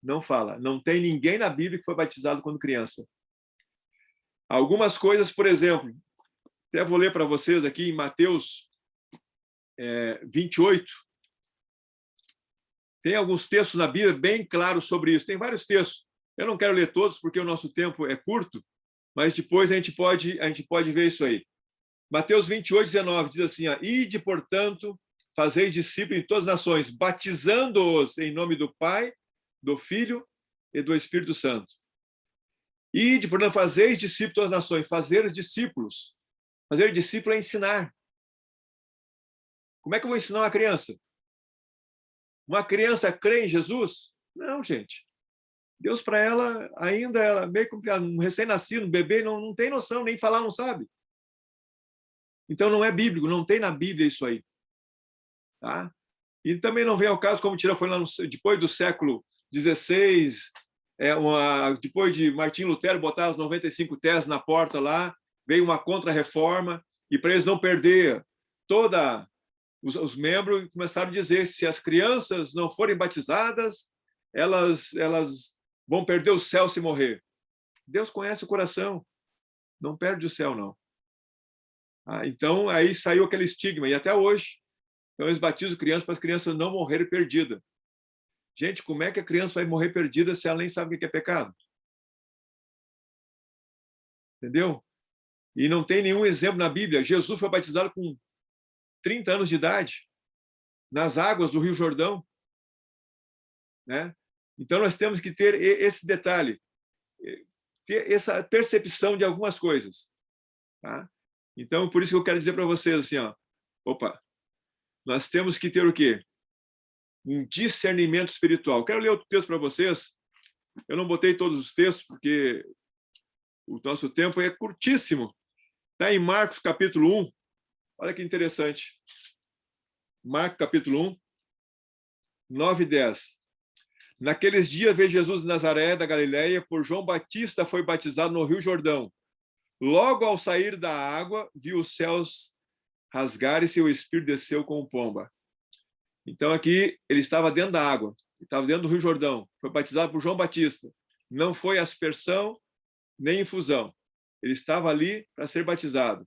Não fala. Não tem ninguém na Bíblia que foi batizado quando criança. Algumas coisas, por exemplo, até vou ler para vocês aqui em Mateus 28. Tem alguns textos na Bíblia bem claros sobre isso. Tem vários textos. Eu não quero ler todos porque o nosso tempo é curto, mas depois a gente pode ver isso aí. Mateus 28, 19 diz assim: Ide, portanto, fazeis discípulos em todas as nações, batizando-os em nome do Pai, do Filho e do Espírito Santo. Ide, portanto, fazeis discípulos de todas as nações. Fazer discípulos. Fazer discípulo é ensinar. Como é que eu vou ensinar uma criança? Uma criança crê em Jesus? Não, gente. Deus, para ela, ainda ela meio complicado. Um recém-nascido, um bebê, não tem noção, nem falar não sabe. Então, não é bíblico, não tem na Bíblia isso aí. Tá? E também não vem ao caso, como foi lá depois do século XVI, depois de Martim Lutero botar as 95 teses na porta lá, veio uma contra-reforma, e para eles não perder os membros, começaram a dizer: se as crianças não forem batizadas, elas vão perder o céu se morrer. Deus conhece o coração, não perde o céu, não. Então, aí saiu aquele estigma, e até hoje, então eles batizam crianças para as crianças não morrerem perdidas. Gente, como é que a criança vai morrer perdida se ela nem sabe o que é pecado? Entendeu? E não tem nenhum exemplo na Bíblia. Jesus foi batizado com 30 anos de idade, nas águas do Rio Jordão. Né? Então, nós temos que ter esse detalhe, ter essa percepção de algumas coisas. Tá? Então, por isso que eu quero dizer para vocês assim, nós temos que ter o quê? Um discernimento espiritual. Quero ler outro texto para vocês. Eu não botei todos os textos, porque o nosso tempo é curtíssimo. Está em Marcos, capítulo 1. Olha que interessante. Marcos, capítulo 1, 9 e 10. Naqueles dias veio Jesus de Nazaré, da Galileia, por João Batista foi batizado no Rio Jordão. Logo ao sair da água, viu os céus rasgarem e seu espírito desceu como pomba. Então aqui ele estava dentro da água, estava dentro do Rio Jordão, foi batizado por João Batista. Não foi aspersão nem infusão. Ele estava ali para ser batizado.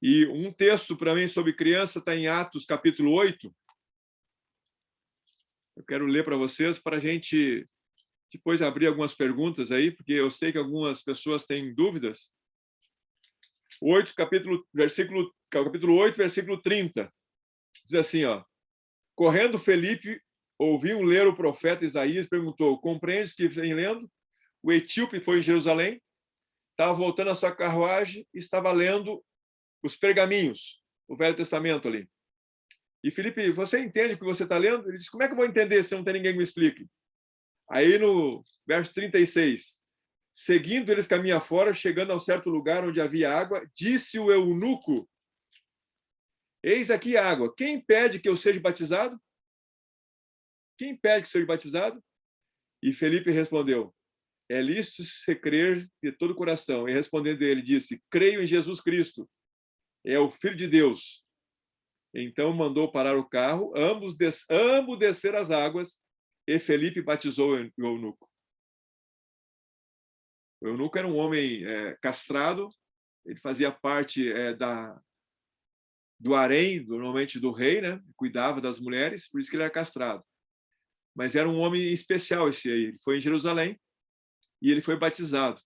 E um texto para mim sobre criança está em Atos, capítulo 8. Eu quero ler para vocês, para a gente depois abrir algumas perguntas aí, porque eu sei que algumas pessoas têm dúvidas. 8, capítulo 8, versículo 30. Diz assim, ó: correndo Felipe, ouviu ler o profeta Isaías, perguntou: compreendes o que vem lendo? O etíope foi em Jerusalém, estava voltando a sua carruagem e estava lendo os pergaminhos, o Velho Testamento ali. E Felipe, você entende o que você está lendo? Ele disse: como é que eu vou entender se não tem ninguém que me explique? Aí no verso 36, seguindo eles caminho afora, chegando a um certo lugar onde havia água, disse o eunuco: eis aqui a água, quem impede que eu seja batizado? Quem impede que eu seja batizado? E Felipe respondeu: é lícito se crer de todo o coração. E respondendo ele, disse: creio em Jesus Cristo, é o Filho de Deus. Então mandou parar o carro, ambos descer as águas, e Felipe batizou o eunuco. O eunuco era um homem castrado, ele fazia parte do harém, normalmente do rei, né? Cuidava das mulheres, por isso que ele era castrado. Mas era um homem especial esse aí. Ele foi em Jerusalém e ele foi batizado.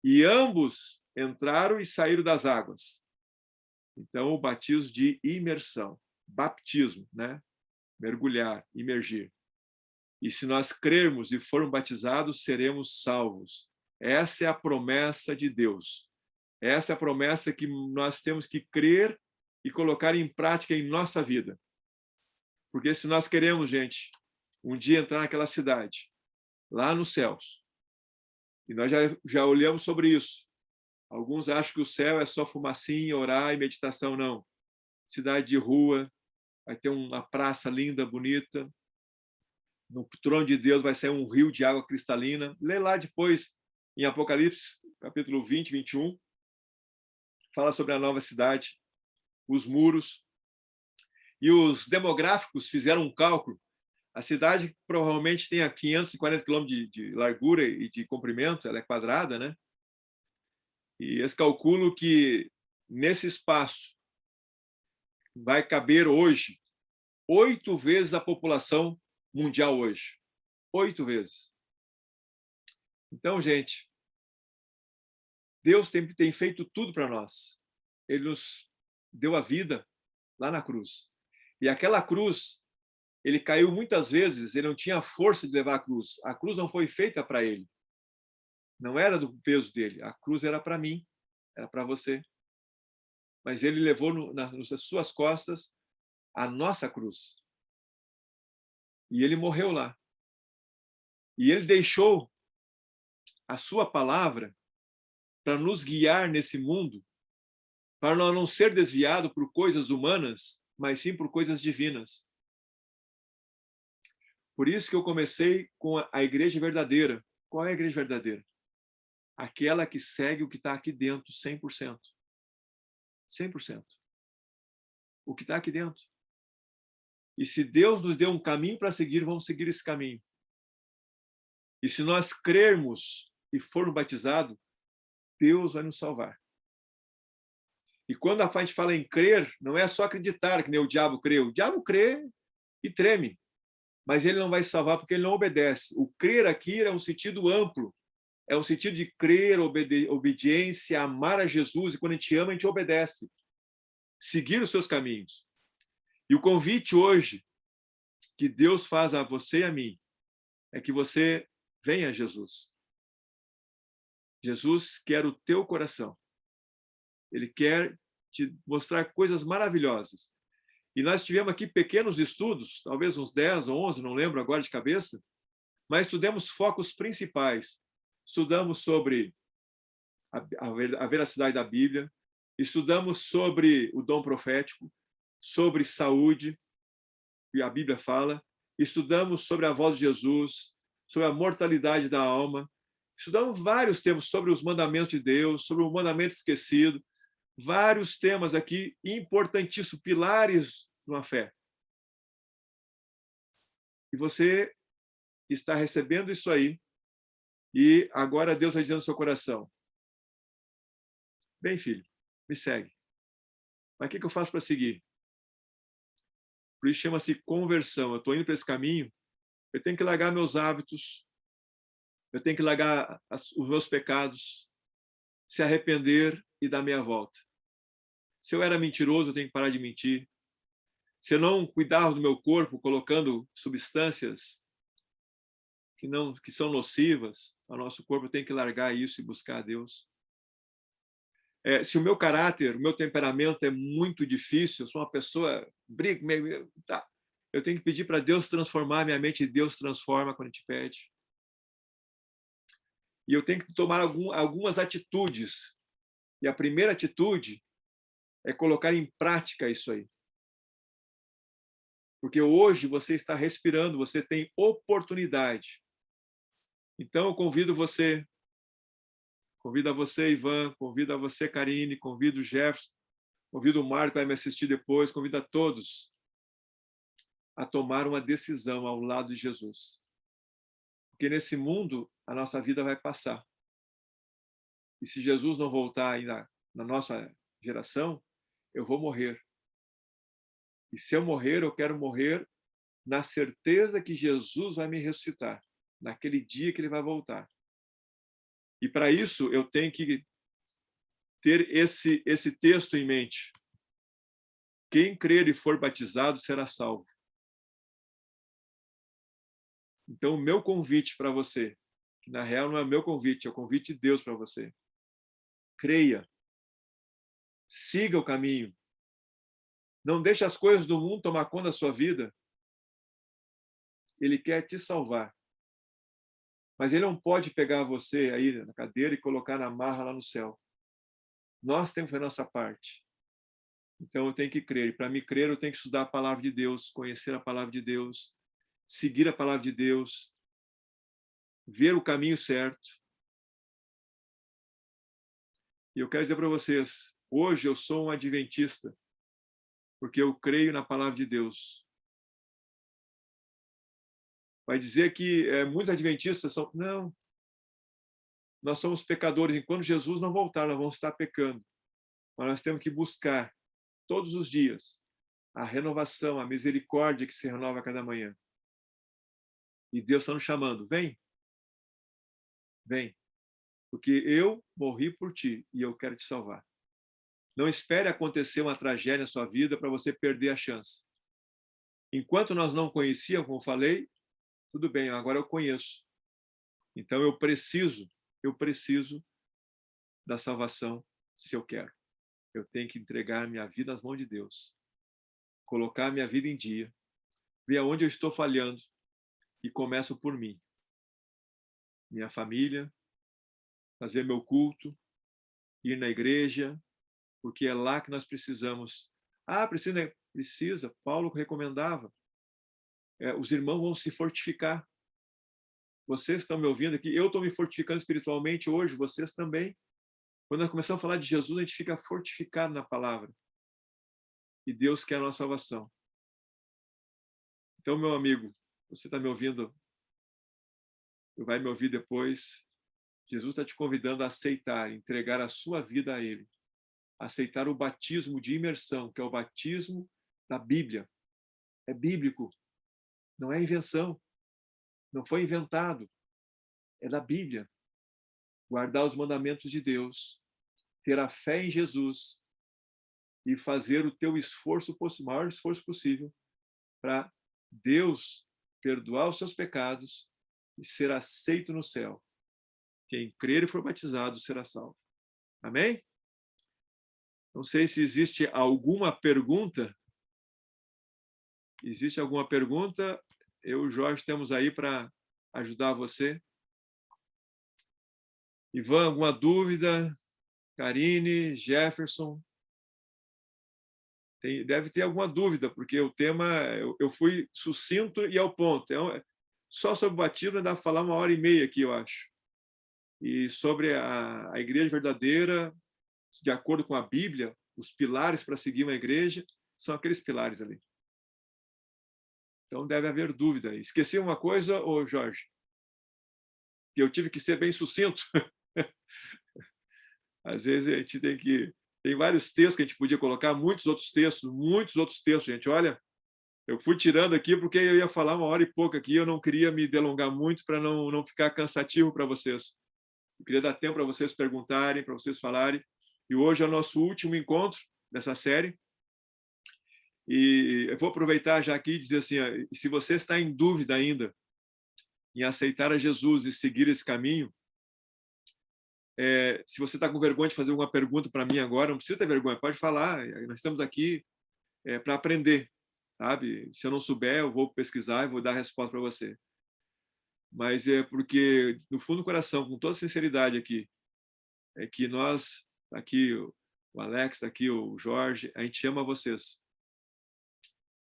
E ambos entraram e saíram das águas. Então, o batismo de imersão, baptismo, né? Mergulhar, imergir. E se nós crermos e formos batizados, seremos salvos. Essa é a promessa de Deus. Essa é a promessa que nós temos que crer e colocar em prática em nossa vida. Porque se nós queremos, gente, um dia entrar naquela cidade, lá nos céus, e nós já olhamos sobre isso. Alguns acham que o céu é só fumacinha, orar e meditação. Não. Cidade de rua, vai ter uma praça linda, bonita. No trono de Deus vai sair um rio de água cristalina. Lê lá depois, em Apocalipse, capítulo 20, 21. Fala sobre a nova cidade, os muros. E os demográficos fizeram um cálculo. A cidade provavelmente tem 540 quilômetros de largura e de comprimento, ela é quadrada, né? E eles calculam que nesse espaço vai caber hoje 8 vezes a população mundial hoje. 8 vezes. Então, gente, Deus tem feito tudo para nós. Ele nos deu a vida lá na cruz. E aquela cruz, ele caiu muitas vezes, ele não tinha força de levar a cruz. A cruz não foi feita para ele. Não era do peso dele. A cruz era para mim, era para você. Mas ele levou nas suas costas a nossa cruz. E ele morreu lá. E ele deixou a sua palavra para nos guiar nesse mundo, para nós não ser desviado por coisas humanas, mas sim por coisas divinas. Por isso que eu comecei com a igreja verdadeira. Qual é a igreja verdadeira? Aquela que segue o que está aqui dentro, 100%. 100%. O que está aqui dentro. E se Deus nos deu um caminho para seguir, vamos seguir esse caminho. E se nós crermos e formos batizados, Deus vai nos salvar. E quando a gente fala em crer, não é só acreditar, que nem o diabo crê. O diabo crê e treme. Mas ele não vai salvar porque ele não obedece. O crer aqui é um sentido amplo. É um sentido de crer, obediência, amar a Jesus. E quando a gente ama, a gente obedece. Seguir os seus caminhos. E o convite hoje que Deus faz a você e a mim é que você venha a Jesus. Jesus quer o teu coração. Ele quer te mostrar coisas maravilhosas. E nós tivemos aqui pequenos estudos, talvez uns 10 ou 11, não lembro agora de cabeça, mas estudamos focos principais. Estudamos sobre a veracidade da Bíblia, estudamos sobre o dom profético, sobre saúde, que a Bíblia fala, estudamos sobre a voz de Jesus, sobre a mortalidade da alma, estudamos vários temas sobre os mandamentos de Deus, sobre o mandamento esquecido, vários temas aqui importantíssimos, pilares numa fé. E você está recebendo isso aí, e agora Deus vai dizendo no seu coração: bem, filho, me segue. Mas o que eu faço para seguir? Por isso chama-se conversão. Eu estou indo para esse caminho, eu tenho que largar meus hábitos, eu tenho que largar os meus pecados, se arrepender e dar meia volta. Se eu era mentiroso, eu tenho que parar de mentir. Se eu não cuidava do meu corpo colocando substâncias que são nocivas ao nosso corpo, eu tenho que largar isso e buscar a Deus. Se o meu caráter, o meu temperamento é muito difícil, eu sou uma pessoa tá, eu tenho que pedir para Deus transformar minha mente, e Deus transforma quando a gente pede. E eu tenho que tomar algumas atitudes. E a primeira atitude é colocar em prática isso aí. Porque hoje você está respirando, você tem oportunidade. Então eu convido você, convido a você, Ivan, convido a você, Karine, convido o Jefferson, convido o Marco que vai me assistir depois, convido a todos a tomar uma decisão ao lado de Jesus. Porque nesse mundo a nossa vida vai passar. E se Jesus não voltar ainda na nossa geração, eu vou morrer. E se eu morrer, eu quero morrer na certeza que Jesus vai me ressuscitar, naquele dia que ele vai voltar. E para isso eu tenho que ter esse texto em mente. Quem crer e for batizado será salvo. Então o meu convite para você, que na real não é meu convite, é o convite de Deus para você. Creia. Siga o caminho. Não deixe as coisas do mundo tomar conta da sua vida. Ele quer te salvar. Mas ele não pode pegar você aí na cadeira e colocar na marra lá no céu. Nós temos que fazer a nossa parte. Então eu tenho que crer. E para me crer, eu tenho que estudar a palavra de Deus, conhecer a palavra de Deus, seguir a palavra de Deus, ver o caminho certo. E eu quero dizer para vocês, hoje eu sou um adventista, porque eu creio na palavra de Deus. Vai dizer que muitos adventistas são... Não. Nós somos pecadores. Enquanto Jesus não voltar, nós vamos estar pecando. Mas nós temos que buscar, todos os dias, a renovação, a misericórdia que se renova a cada manhã. E Deus está nos chamando. Vem. Vem. Porque eu morri por ti e eu quero te salvar. Não espere acontecer uma tragédia na sua vida para você perder a chance. Enquanto nós não conhecíamos, como falei, tudo bem, agora eu conheço. Então eu preciso da salvação se eu quero. Eu tenho que entregar minha vida nas mãos de Deus. Colocar minha vida em dia. Ver aonde eu estou falhando. E começo por mim. Minha família. Fazer meu culto. Ir na igreja. Porque é lá que nós precisamos. Precisa. Paulo recomendava. Os irmãos vão se fortificar. Vocês estão me ouvindo aqui? Eu estou me fortificando espiritualmente hoje, vocês também. Quando nós começamos a falar de Jesus, a gente fica fortificado na palavra. E Deus quer a nossa salvação. Então, meu amigo, você está me ouvindo? Vai me ouvir depois. Jesus está te convidando a aceitar, entregar a sua vida a Ele. Aceitar o batismo de imersão, que é o batismo da Bíblia. É bíblico. Não é invenção. Não foi inventado. É da Bíblia. Guardar os mandamentos de Deus, ter a fé em Jesus e fazer o teu esforço, o maior esforço possível para Deus perdoar os seus pecados e ser aceito no céu. Quem crer e for batizado será salvo. Amém? Não sei se existe alguma pergunta. Existe alguma pergunta? Eu e o Jorge estamos aí para ajudar você. Ivan, alguma dúvida? Karine, Jefferson? Deve ter alguma dúvida, porque o tema, eu fui sucinto e ao ponto. Só sobre o batismo dá para falar 1h30 aqui, eu acho. E sobre a igreja verdadeira, de acordo com a Bíblia, os pilares para seguir uma igreja são aqueles pilares ali. Então deve haver dúvida. Esqueci uma coisa, ô Jorge? Que eu tive que ser bem sucinto. Às vezes a gente tem que Tem vários textos que a gente podia colocar, muitos outros textos, gente. Olha, eu fui tirando aqui porque eu ia falar 1 hora e pouco aqui, eu não queria me delongar muito para não ficar cansativo para vocês. Eu queria dar tempo para vocês perguntarem, para vocês falarem. E hoje é o nosso último encontro dessa série. E eu vou aproveitar já aqui e dizer assim, se você está em dúvida ainda em aceitar a Jesus e seguir esse caminho, se você está com vergonha de fazer alguma pergunta para mim agora, não precisa ter vergonha, pode falar. Nós estamos aqui para aprender, sabe? Se eu não souber, eu vou pesquisar e vou dar a resposta para você. Mas é porque, no fundo do coração, com toda sinceridade aqui, é que nós, aqui o Alex, aqui o Jorge, a gente ama vocês.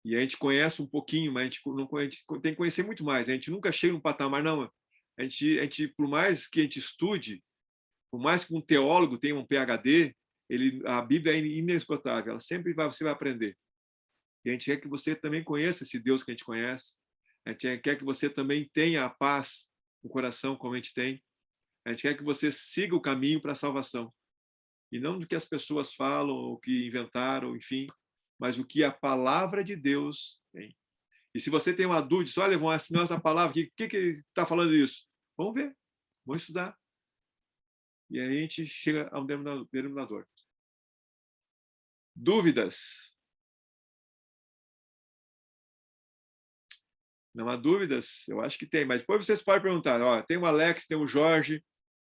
E a gente conhece um pouquinho, mas a gente tem que conhecer muito mais. A gente nunca chega num patamar, não. A gente, por mais que a gente estude, por mais que um teólogo tenha um PhD, a Bíblia é inesgotável, você vai aprender. E a gente quer que você também conheça esse Deus que a gente conhece. A gente quer que você também tenha a paz no coração, como a gente tem. A gente quer que você siga o caminho para a salvação. E não do que as pessoas falam, ou que inventaram, enfim, mas o que a palavra de Deus tem. E se você tem uma dúvida, olha, vão assinar essa palavra, o que está falando isso? Vamos ver, vamos estudar. E aí a gente chega a um denominador. Dúvidas? Não há dúvidas? Eu acho que tem, mas depois vocês podem perguntar. Ó, tem o Alex, tem o Jorge,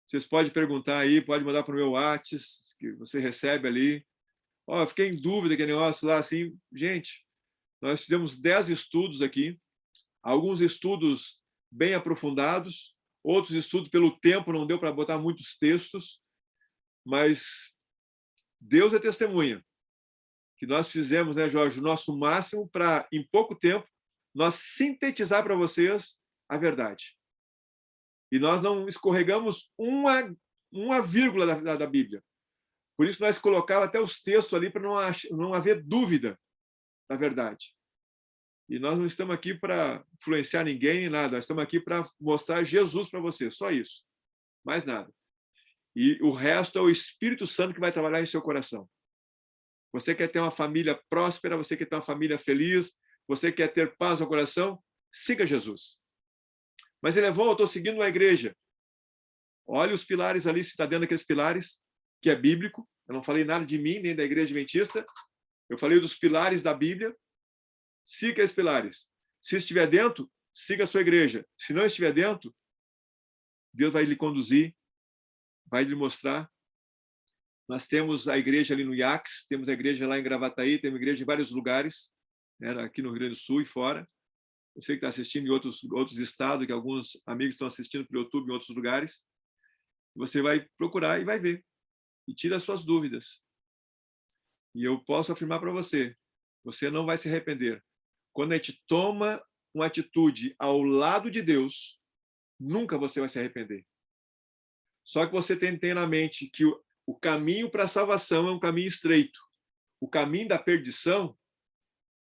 vocês podem perguntar aí, pode mandar para o meu WhatsApp, que você recebe ali. Ó, eu fiquei em dúvida aquele negócio lá, assim. Gente, nós fizemos 10 estudos aqui, alguns estudos bem aprofundados, outros estudos pelo tempo, não deu para botar muitos textos, mas Deus é testemunha que nós fizemos, né, Jorge, o nosso máximo para, em pouco tempo, nós sintetizar para vocês a verdade. E nós não escorregamos uma vírgula da Bíblia. Por isso nós colocávamos até os textos ali para não haver dúvida da verdade. E nós não estamos aqui para influenciar ninguém nem nada, nós estamos aqui para mostrar Jesus para vocês, só isso. Mais nada. E o resto é o Espírito Santo que vai trabalhar em seu coração. Você quer ter uma família próspera, você quer ter uma família feliz, você quer ter paz no coração, siga Jesus. Mas ele eu estou seguindo uma igreja. Olha os pilares ali, se está dentro daqueles pilares, que é bíblico. Eu não falei nada de mim, nem da igreja adventista. Eu falei dos pilares da Bíblia. Siga aqueles pilares. Se estiver dentro, siga a sua igreja. Se não estiver dentro, Deus vai lhe conduzir, vai lhe mostrar. Nós temos a igreja ali no IACS, temos a igreja lá em Gravataí, temos igreja em vários lugares, né, aqui no Rio Grande do Sul e fora. Eu sei que está assistindo em outros estados, que alguns amigos estão assistindo pelo YouTube em outros lugares. Você vai procurar e vai ver. E tira as suas dúvidas. E eu posso afirmar para você, você não vai se arrepender. Quando a gente toma uma atitude ao lado de Deus, nunca você vai se arrepender. Só que você tem que ter na mente que o caminho para a salvação é um caminho estreito. O caminho da perdição,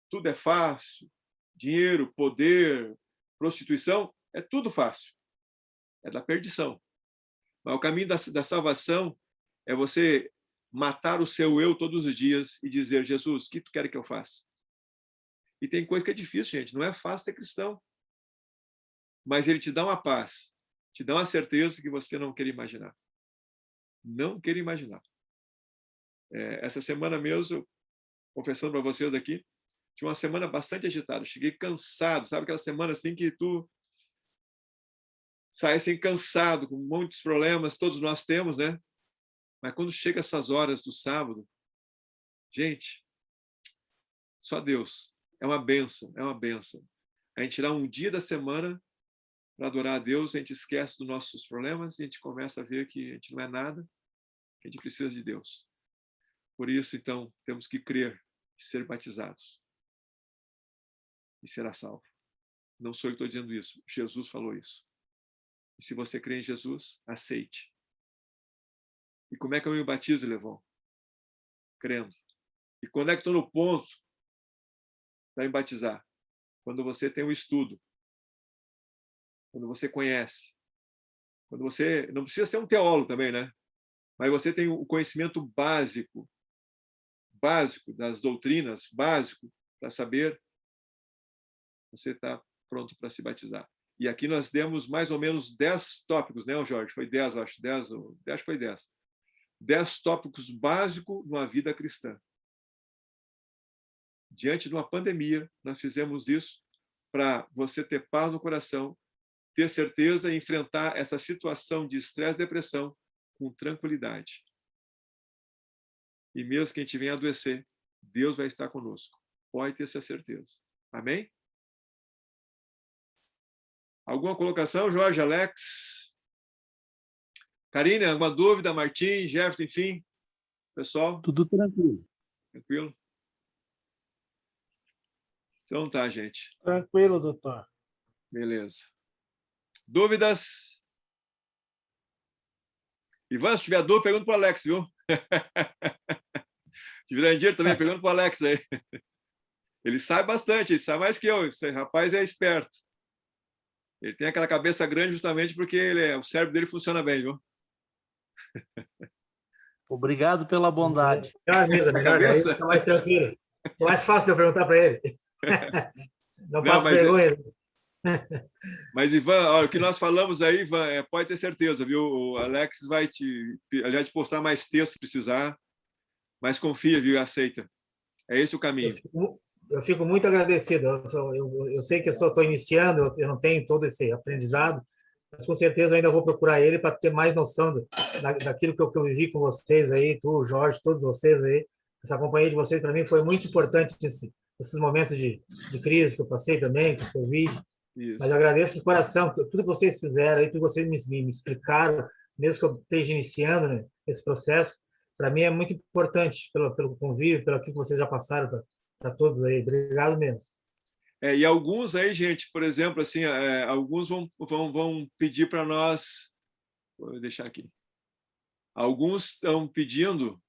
tudo é fácil. Dinheiro, poder, prostituição, é tudo fácil. É da perdição. Mas o caminho da salvação é você matar o seu eu todos os dias e dizer, Jesus, o que tu quer que eu faça? E tem coisa que é difícil, gente. Não é fácil ser cristão. Mas ele te dá uma paz, te dá uma certeza que você não quer imaginar. Não quer imaginar. Essa semana mesmo, confessando para vocês aqui, tinha uma semana bastante agitada. Cheguei cansado, sabe aquela semana assim que tu sai assim cansado, com muitos problemas, todos nós temos, né? Mas quando chega essas horas do sábado, gente, só Deus. É uma bênção, é uma bênção. A gente tirar um dia da semana para adorar a Deus, a gente esquece dos nossos problemas e a gente começa a ver que a gente não é nada, que a gente precisa de Deus. Por isso, então, temos que crer e ser batizados. E será salvo. Não sou eu que estou dizendo isso. Jesus falou isso. E se você crê em Jesus, aceite. E como é que eu me batizo, Levon? Crendo. E quando é que estou no ponto para me batizar? Quando você tem um estudo. Quando você conhece. Quando você... Não precisa ser um teólogo também, né? Mas você tem o conhecimento básico básico das doutrinas, básico para saber, você está pronto para se batizar. E aqui nós demos mais ou menos 10 tópicos, né, Jorge? Foi 10, eu acho. 10 foi 10. 10 tópicos básicos numa vida cristã. Diante de uma pandemia, nós fizemos isso para você ter paz no coração, ter certeza e enfrentar essa situação de estresse e depressão com tranquilidade. E mesmo que a gente venha adoecer, Deus vai estar conosco. Pode ter essa certeza. Amém? Alguma colocação, Jorge, Alex? Karine, alguma dúvida? Martim, Jefferson, enfim? Pessoal? Tudo tranquilo. Tranquilo? Então tá, gente. Tranquilo, doutor. Beleza. Dúvidas? Ivan, se tiver dúvida, pergunta para o Alex, viu? Jurandir também, pergunta para o Alex aí. Ele sabe bastante, ele sabe mais que eu. Esse rapaz é esperto. Ele tem aquela cabeça grande justamente porque o cérebro dele funciona bem, viu? Obrigado pela bondade. Melhor, aí fica mais tranquilo. É mais fácil de eu perguntar para ele. Não passo vergonha. Mas, Ivan, olha, o que nós falamos aí, Ivan, pode ter certeza, viu? O Alex vai te postar mais texto se precisar, mas confia, viu? E aceita. É esse o caminho. Eu fico muito agradecido. Eu sei que eu só estou iniciando, eu não tenho todo esse aprendizado, mas com certeza eu ainda vou procurar ele para ter mais noção daquilo que eu vivi com vocês aí, tu, Jorge, todos vocês aí. Essa companhia de vocês, para mim, foi muito importante nesses momentos de crise que eu passei também, com o Covid. Isso. Mas eu agradeço de coração tudo que vocês fizeram, tudo que vocês me explicaram, mesmo que eu esteja iniciando, né, esse processo. Para mim é muito importante pelo convívio, pelo que vocês já passaram para todos aí. Obrigado mesmo. E alguns aí, gente, por exemplo, assim, alguns vão pedir para nós... Vou deixar aqui. Alguns estão pedindo